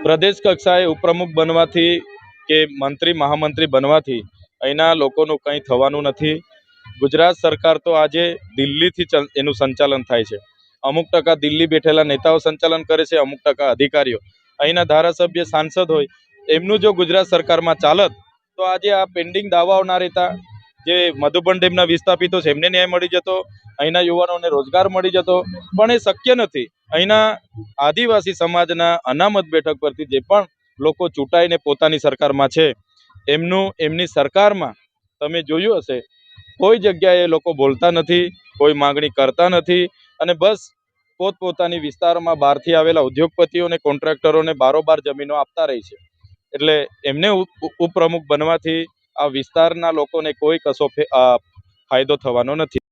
પ્રદેશ કક્ષાએ ઉપપ્રમુખ બનવાથી કે મંત્રી મહામંત્રી બનવાથી અહીંના લોકોનું કંઈ થવાનું નથી। ગુજરાત સરકાર તો આજે દિલ્હીથી એનું સંચાલન થાય છે। અમુક ટકા દિલ્હી બેઠેલા નેતાઓ સંચાલન કરે છે, અમુક ટકા અધિકારીઓ। અહીંના ધારાસભ્ય સાંસદ હોય એમનું જો ગુજરાત સરકારમાં ચાલત તો આજે આ પેન્ડિંગ દાવાઓ ના રહેતા। જે મધુબન ડેમના વિસ્થાપિતો છે એમને ન્યાય મળી જતો, અહીંના યુવાનોને રોજગાર મળી જતો, પણ એ શક્ય નથી। અહીંના આદિવાસી સમાજના અનામત બેઠક પરથી જે પણ લોકો ચૂંટાઈને પોતાની સરકારમાં છે એમની સરકારમાં તમે જોયું હશે કોઈ જગ્યાએ એ લોકો બોલતા નથી, કોઈ માંગણી કરતા નથી, અને બસ પોતપોતાની વિસ્તારમાં બહારથી આવેલા ઉદ્યોગપતિઓને કોન્ટ્રાક્ટરોને બારોબાર જમીનો આપતા રહી છે। એટલે એમને ઉપપ્રમુખ બનવાથી આ વિસ્તારના લોકોને કોઈ કશો ફાયદો થવાનો નથી।